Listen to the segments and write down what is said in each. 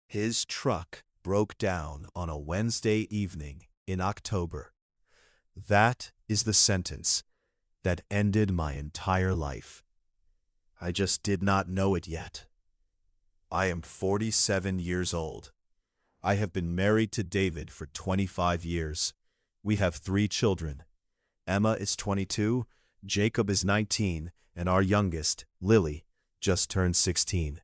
His truck broke down on a Wednesday evening in October. That is the sentence that ended my entire life. I just did not know it yet. I am 47 years old. I have been married to David for 25 years. We have 3 children. Emma is 22, Jacob is 19, and our youngest, Lily, just turned 16.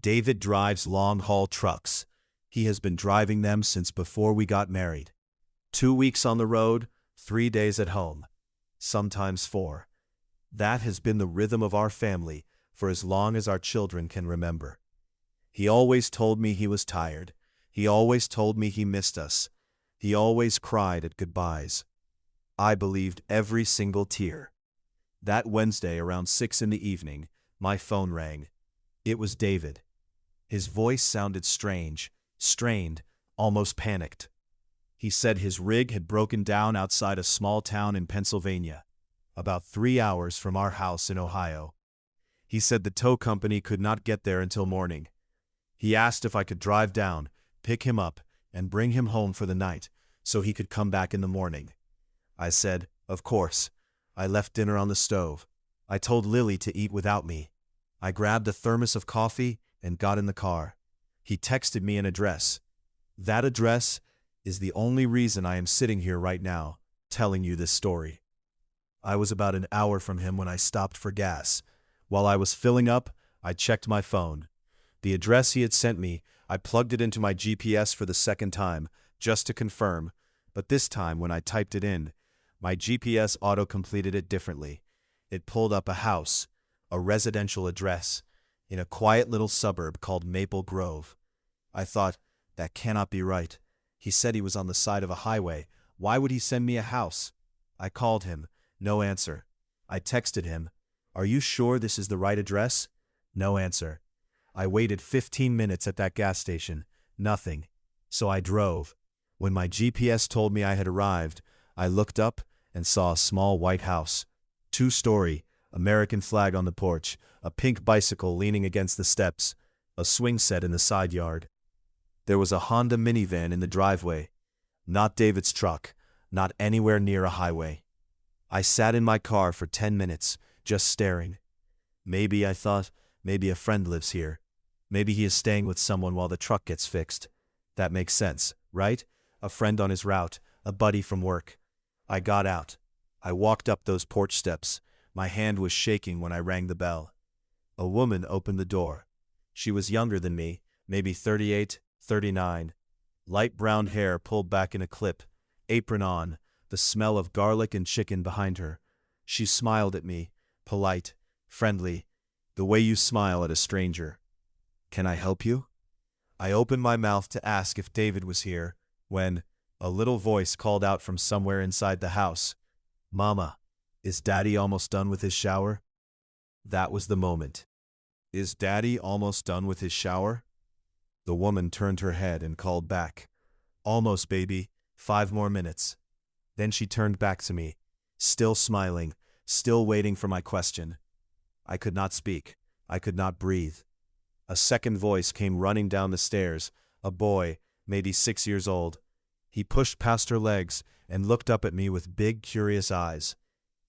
David drives long-haul trucks. He has been driving them since before we got married. 2 weeks on the road, 3 days at home, sometimes 4. That has been the rhythm of our family for as long as our children can remember. He always told me he was tired. He always told me he missed us. He always cried at goodbyes. I believed every single tear. That Wednesday around 6 in the evening, my phone rang. It was David. His voice sounded strange, strained, almost panicked. He said his rig had broken down outside a small town in Pennsylvania, about 3 hours from our house in Ohio. He said the tow company could not get there until morning. He asked if I could drive down, pick him up, and bring him home for the night so he could come back in the morning. I said, of course. I left dinner on the stove. I told Lily to eat without me. I grabbed a thermos of coffee and got in the car. He texted me an address. That address is the only reason I am sitting here right now, telling you this story. I was about an hour from him when I stopped for gas. While I was filling up, I checked my phone. The address he had sent me, I plugged it into my GPS for the second time, just to confirm, but this time when I typed it in, my GPS auto-completed it differently. It pulled up a house, a residential address, in a quiet little suburb called Maple Grove. I thought, that cannot be right. He said he was on the side of a highway. Why would he send me a house? I called him. No answer. I texted him. Are you sure this is the right address? No answer. I waited 15 minutes at that gas station. Nothing. So I drove. When my GPS told me I had arrived, I looked up and saw a small white house. 2-story, American flag on the porch, a pink bicycle leaning against the steps, a swing set in the side yard. There was a Honda minivan in the driveway. Not David's truck, not anywhere near a highway. I sat in my car for 10 minutes, just staring. Maybe, I thought, maybe a friend lives here. Maybe he is staying with someone while the truck gets fixed. That makes sense, right? A friend on his route, a buddy from work. I got out. I walked up those porch steps. My hand was shaking when I rang the bell. A woman opened the door. She was younger than me, maybe 38, 39. Light brown hair pulled back in a clip, apron on, the smell of garlic and chicken behind her. She smiled at me, polite, friendly, the way you smile at a stranger. Can I help you? I opened my mouth to ask if David was here, when a little voice called out from somewhere inside the house. Mama, is Daddy almost done with his shower? That was the moment. Is Daddy almost done with his shower? The woman turned her head and called back. Almost, baby. 5 more minutes. Then she turned back to me, still smiling, still waiting for my question. I could not speak. I could not breathe. A second voice came running down the stairs, a boy, maybe 6 years old. He pushed past her legs and looked up at me with big, curious eyes.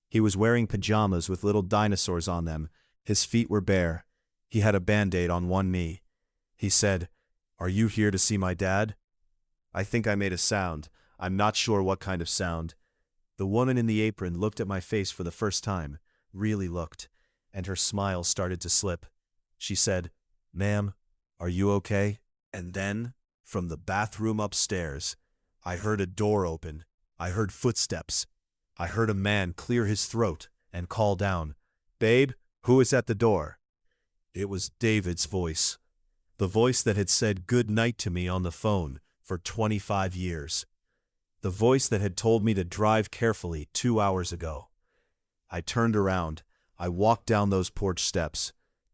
He was wearing pajamas with little dinosaurs on them. His feet were bare. He had a Band-Aid on one knee. He said, "Are you here to see my dad?" I think I made a sound. I'm not sure what kind of sound. The woman in the apron looked at my face for the first time, really looked, and her smile started to slip. She said, "Ma'am, are you okay?" And then, from the bathroom upstairs, I heard a door open. I heard footsteps. I heard a man clear his throat and call down, "Babe, who is at the door?" It was David's voice. The voice that had said good night to me on the phone for 25 years. The voice that had told me to drive carefully 2 hours ago. I turned around. I walked down those porch steps.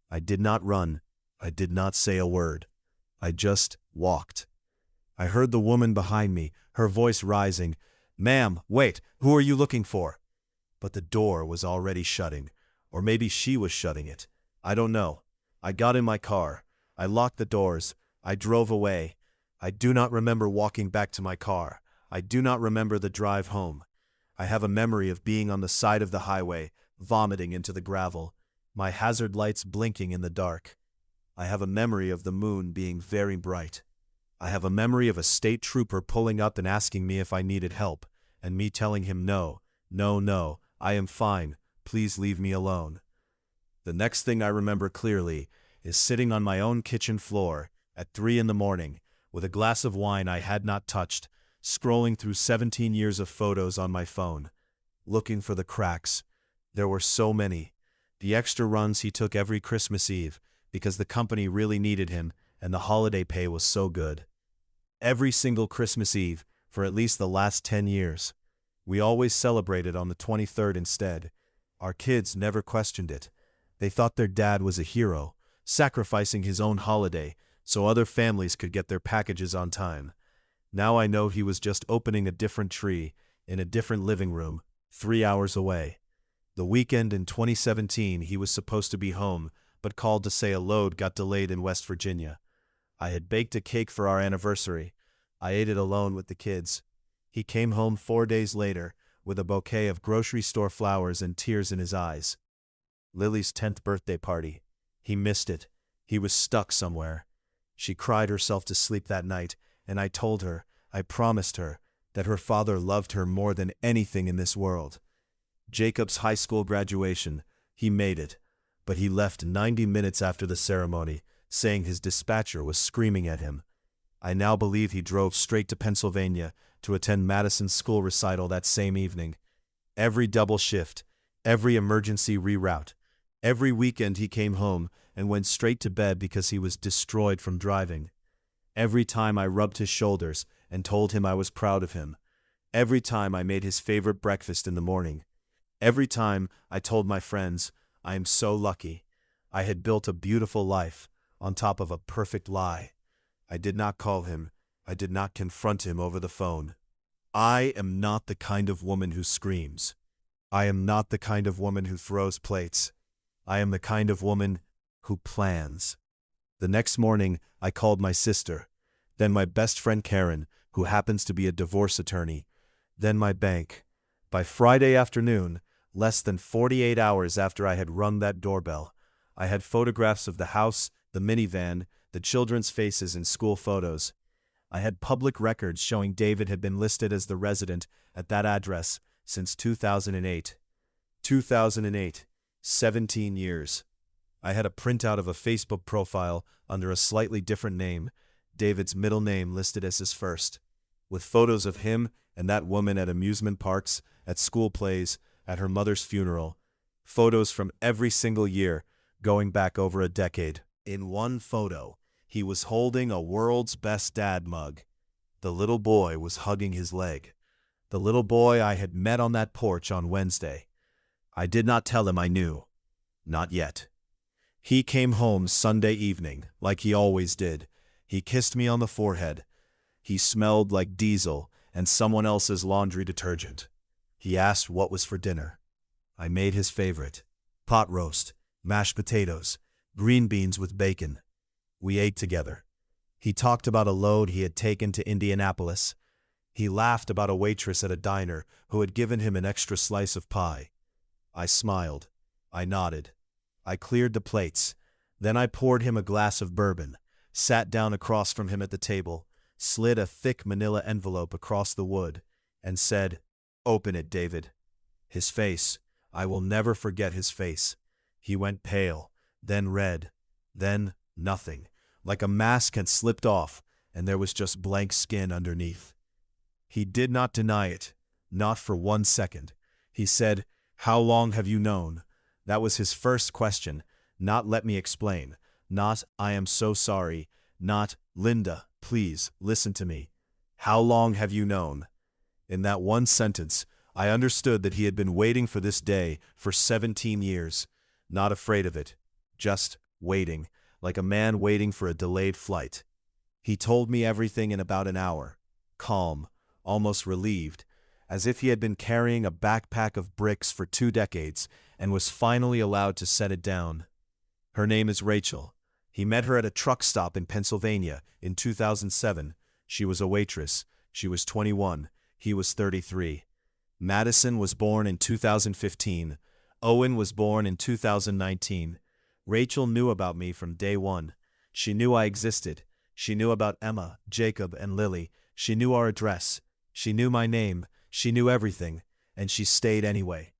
I did not run. I did not say a word. I just walked. I heard the woman behind me, her voice rising. "Ma'am, wait, who are you looking for?" But the door was already shutting, or maybe she was shutting it. I don't know. I got in my car. I locked the doors. I drove away. I do not remember walking back to my car. I do not remember the drive home. I have a memory of being on the side of the highway, vomiting into the gravel, my hazard lights blinking in the dark. I have a memory of the moon being very bright. I have a memory of a state trooper pulling up and asking me if I needed help, and me telling him no, no, no, I am fine, please leave me alone. The next thing I remember clearly is sitting on my own kitchen floor at 3 a.m. with a glass of wine I had not touched, scrolling through 17 years of photos on my phone, looking for the cracks. There were so many. The extra runs he took every Christmas Eve because the company really needed him and the holiday pay was so good. Every single Christmas Eve for at least the last 10 years. We always celebrated on the 23rd instead. Our kids never questioned it. They thought their dad was a hero, sacrificing his own holiday so other families could get their packages on time. Now I know he was just opening a different tree in a different living room, 3 hours away. The weekend in 2017 he was supposed to be home, but called to say a load got delayed in West Virginia. I had baked a cake for our anniversary. I ate it alone with the kids. He came home 4 days later with a bouquet of grocery store flowers and tears in his eyes. Lily's 10th birthday party. He missed it. He was stuck somewhere. She cried herself to sleep that night, and I told her, I promised her, that her father loved her more than anything in this world. Jacob's high school graduation, he made it, but he left 90 minutes after the ceremony, saying his dispatcher was screaming at him. I now believe he drove straight to Pennsylvania to attend Madison's school recital that same evening. Every double shift, every emergency reroute, every weekend he came home and went straight to bed because he was destroyed from driving. Every time I rubbed his shoulders and told him I was proud of him. Every time I made his favorite breakfast in the morning. Every time I told my friends, I am so lucky. I had built a beautiful life on top of a perfect lie. I did not call him. I did not confront him over the phone. I am not the kind of woman who screams. I am not the kind of woman who throws plates. I am the kind of woman who plans. The next morning, I called my sister, then my best friend Karen, who happens to be a divorce attorney, then my bank. By Friday afternoon, less than 48 hours after I had rung that doorbell, I had photographs of the house, the minivan, the children's faces and school photos. I had public records showing David had been listed as the resident at that address since 2008. 2008, 17 years. I had a printout of a Facebook profile under a slightly different name, David's middle name listed as his first, with photos of him and that woman at amusement parks, at school plays, at her mother's funeral, photos from every single year, going back over a decade. In one photo, he was holding a World's Best Dad mug. The little boy was hugging his leg. The little boy I had met on that porch on Wednesday. I did not tell him I knew. Not yet. He came home Sunday evening, like he always did. He kissed me on the forehead. He smelled like diesel and someone else's laundry detergent. He asked what was for dinner. I made his favorite: pot roast, mashed potatoes, green beans with bacon. We ate together. He talked about a load he had taken to Indianapolis. He laughed about a waitress at a diner who had given him an extra slice of pie. I smiled. I nodded. I cleared the plates. Then I poured him a glass of bourbon, sat down across from him at the table, slid a thick manila envelope across the wood, and said, "Open it, David." His face, I will never forget his face. He went pale, then red, then nothing, like a mask had slipped off, and there was just blank skin underneath. He did not deny it, not for 1 second. He said, "How long have you known?" That was his first question, not "let me explain," not "I am so sorry," not "Linda, please, listen to me." How long have you known? In that one sentence, I understood that he had been waiting for this day for 17 years, not afraid of it, just waiting, like a man waiting for a delayed flight. He told me everything in about an hour, calm, almost relieved, as if he had been carrying a backpack of bricks for 2 decades and was finally allowed to set it down. Her name is Rachel. He met her at a truck stop in Pennsylvania in 2007. She was a waitress. She was 21. He was 33. Madison was born in 2015. Owen was born in 2019. Rachel knew about me from day one. She knew I existed. She knew about Emma, Jacob, and Lily. She knew our address. She knew my name. She knew everything. And she stayed anyway.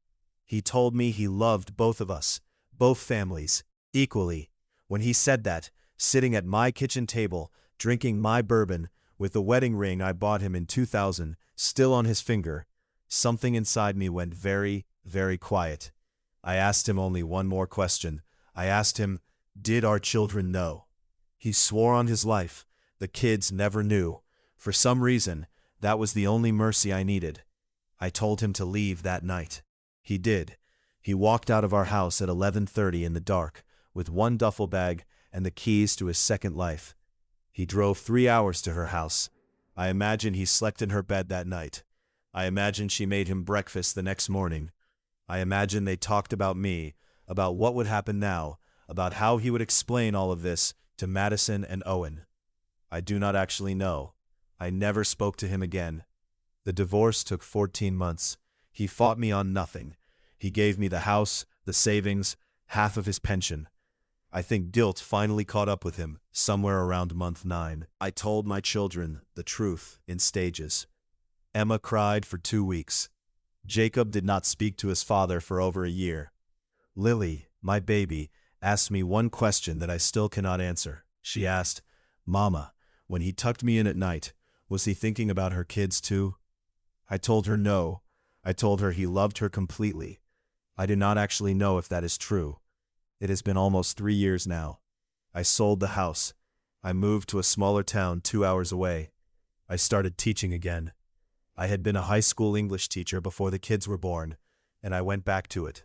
He told me he loved both of us, both families, equally. When he said that, sitting at my kitchen table, drinking my bourbon, with the wedding ring I bought him in 2000, still on his finger, something inside me went very, very quiet. I asked him only one more question. I asked him, did our children know? He swore on his life. The kids never knew. For some reason, that was the only mercy I needed. I told him to leave that night. He did. He walked out of our house at 11:30 in the dark, with one duffel bag and the keys to his second life. He drove 3 hours to her house. I imagine he slept in her bed that night. I imagine she made him breakfast the next morning. I imagine they talked about me, about what would happen now, about how he would explain all of this to Madison and Owen. I do not actually know. I never spoke to him again. The divorce took 14 months. He fought me on nothing. He gave me the house, the savings, half of his pension. I think guilt finally caught up with him somewhere around month 9. I told my children the truth in stages. Emma cried for 2 weeks. Jacob did not speak to his father for over a year. Lily, my baby, asked me one question that I still cannot answer. She asked, Mama, when he tucked me in at night, was he thinking about her kids too? I told her no. I told her he loved her completely. I do not actually know if that is true. It has been almost 3 years now. I sold the house. I moved to a smaller town 2 hours away. I started teaching again. I had been a high school English teacher before the kids were born, and I went back to it.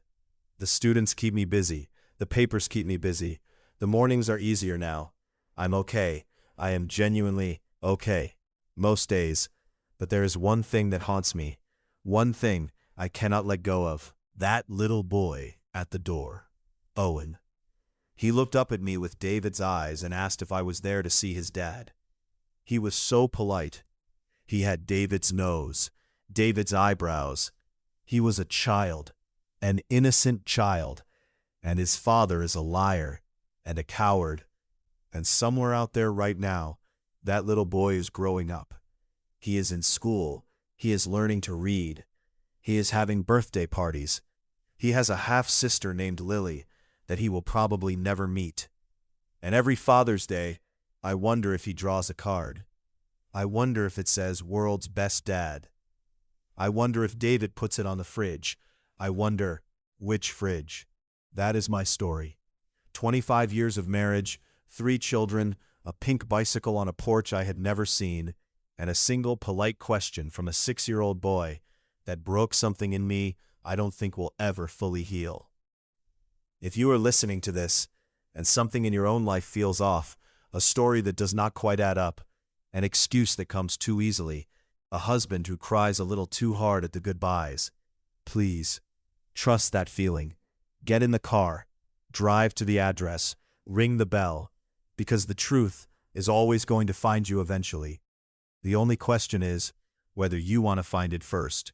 The students keep me busy. The papers keep me busy. The mornings are easier now. I'm okay. I am genuinely okay. Most days. But there is one thing that haunts me. One thing I cannot let go of. That little boy at the door. Owen. He looked up at me with David's eyes and asked if I was there to see his dad. He was so polite. He had David's nose, David's eyebrows. He was a child, an innocent child, and his father is a liar and a coward. And somewhere out there right now, that little boy is growing up. He is in school. He is learning to read. He is having birthday parties. He has a half-sister named Lily that he will probably never meet. And every Father's Day, I wonder if he draws a card. I wonder if it says World's Best Dad. I wonder if David puts it on the fridge. I wonder which fridge. That is my story. 25 years of marriage, 3 children, a pink bicycle on a porch I had never seen, and a single polite question from a 6-year-old boy that broke something in me I don't think will ever fully heal. If you are listening to this, and something in your own life feels off, a story that does not quite add up, an excuse that comes too easily, a husband who cries a little too hard at the goodbyes, please, trust that feeling. Get in the car, drive to the address, ring the bell, because the truth is always going to find you eventually. The only question is whether you want to find it first.